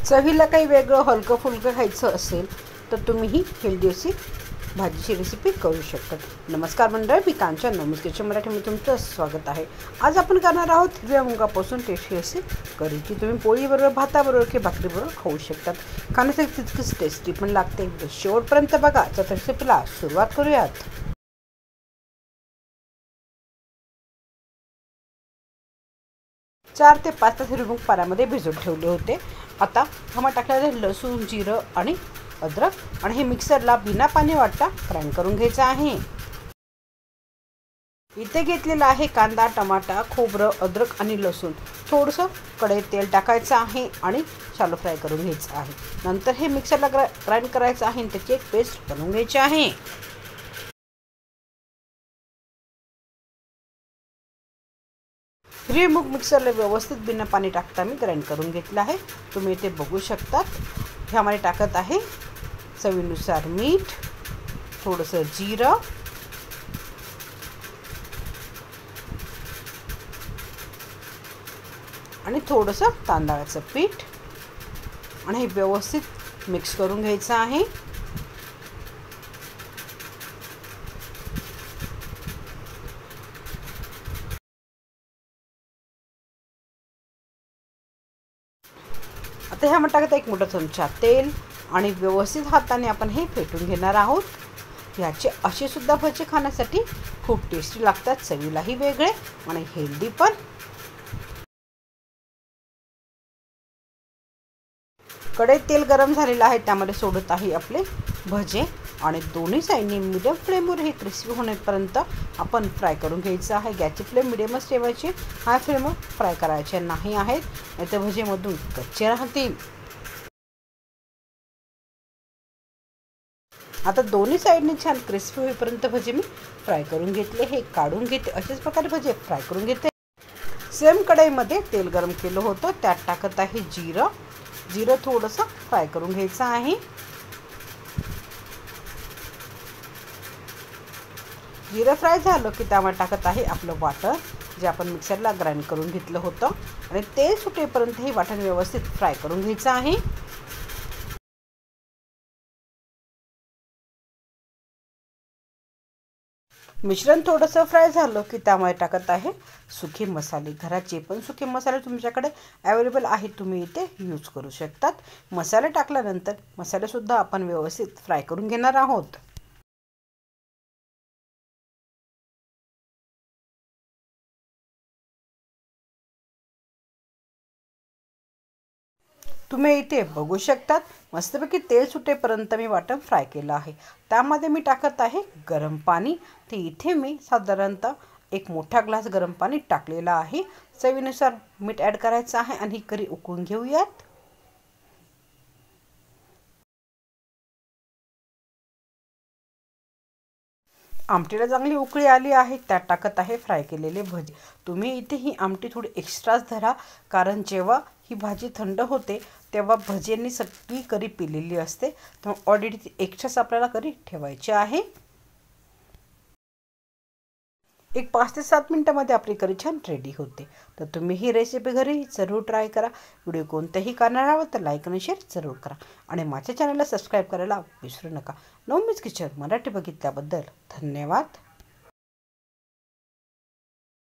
चवीला काही वेगळं हलकं फुलकं खायचं असेल तर तुम्ही ही हेल्दी अशी भाजीची रेसिपी करू शकता। नमस्कार मंडळी, मी कांचन नवमीज किचन मराठीमध्ये तुमचं स्वागत आहे। आज आपण करणार आहोत हिरव्या मुगापासून टेस्टी अशी करी, की तुम्ही पोळीबरोबर, भाताबरोबर की भाकरीबरोबर खाऊ शकतात। खाण्यासाठी तितकीच टेस्टी पण लागते। शेवटपर्यंत बघा। तर रेसिपीला सुरुवात करूयात। 4 ते 5 तास हिरवे मूग पाण्यामध्ये भिजवून ठेवले होते। आता ह्यामध्ये टाकलेले लसूण, जिरं आणि अद्रक आणि हे मिक्सरला बिना पाणी वाटता ग्राइंड करून घ्यायचं आहे। इथे घेतलेला आहे कांदा, टमाटा, खोबरं, अद्रक आणि लसूण। थोडंसं कढईत तेल टाकायचं आहे आणि शालो फ्राय करून घ्यायचं आहे। नंतर हे मिक्सरला ग्राइंड करायचं आहे आणि त्याची एक पेस्ट बनवून घ्यायची आहे। हिरवे मूग मिक्सरला व्यवस्थित बिना पाणी टाकता मी ग्राइंड करून घेतलं आहे। तुम्ही इथे बघू शकतात। ह्यामध्ये टाकत आहे चवीनुसार मीठ, थोडंसं जिरं आणि थोडंसं तांदळाचं पीठ आणि हे व्यवस्थित मिक्स करून घ्यायचं आहे। आता ह्यामध्ये टाकत एक मोठा चमचा तेल आणि व्यवस्थित हाताने आपण हे फेटून घेणार आहोत। याचे असे सुद्धा भजे खाण्यासाठी खूप टेस्टी लागतात, चवीलाही वेगळे आणि हेल्दी पण। कढईत तेल गरम झालेलं आहे, त्यामध्ये सोडत आहे आपले भजे आणि दोन्ही साइडने मीडियम फ्लेमवर हे क्रिस्पी होण्यापर्यंत आपण फ्राय करून घ्यायचं आहे। गॅसची फ्लेम मीडियमच ठेवायची, हाय फ्लेमवर फ्राय करायचे नाही आहेत, नाहीतर भजेमधून कच्चे राहतील। आता दोन्ही साइडने छान क्रिस्पी होईपर्यंत भजे मी फ्राय करून घेतले। हे काढून घेते, अशाच प्रकारे भजे फ्राय करून घेते। सेम कढईमध्ये तेल गरम केलं होतं, त्यात टाकत आहे जिरं थोडंसं फ्राय करून घ्यायचं आहे। जिरं फ्राय झालं की त्यामध्ये टाकत आहे आपलं वाटण, जे आपण मिक्सरला ग्राइंड करून घेतलं होतं आणि तेल सुटेपर्यंत हे वाटण व्यवस्थित फ्राय करून घ्यायचं आहे। मिश्रण थोडंसं फ्राय झालं की त्यामध्ये टाकत आहे सुके मसाले। घरात जे पण सुके मसाले तुमच्याकडे अवेलेबल आहेत तुम्ही इथे यूज करू शकतात। मसाले टाकल्यानंतर मसालेसुद्धा आपण व्यवस्थित फ्राय करून घेणार आहोत। तुम्ही इथे बघू शकतात, मस्तपैकी तेल सुटेपर्यंत मी वाटण फ्राय केलं आहे। त्यामध्ये मी टाकत आहे गरम पाणी। ते इथे मी साधारणतः एक मोठा ग्लास गरम पाणी टाकलेला आहे। चवीनुसार मीठ ॲड करायचं आहे आणि ही करी उकळून घेऊयात। आमटीला चांगली उकळी आली आहे, त्यात टाकत आहे फ्राय केलेले भजे। तुम्ही इथे ही आमटी थोडी एक्स्ट्राच धरा, कारण जेव्हा ही भाजी थंड होते तेव्हा भज्यांनी सगळी करी पिलेली असते, तर ऑलरेडी ती एक्स्ट्राच आपल्याला करी ठेवायची आहे। एक 5 ते 7 मिनिटांमध्ये आपली करी छान रेडी होते। तर तुम्ही ही रेसिपी घरी जरूर ट्राय करा। व्हिडिओ कोणत्याही करणार आहात तर लाईक आणि शेअर जरूर करा आणि माझ्या चॅनलला सबस्क्राईब करायला विसरू नका। नवमीज किचन मराठी बघितल्याबद्दल धन्यवाद।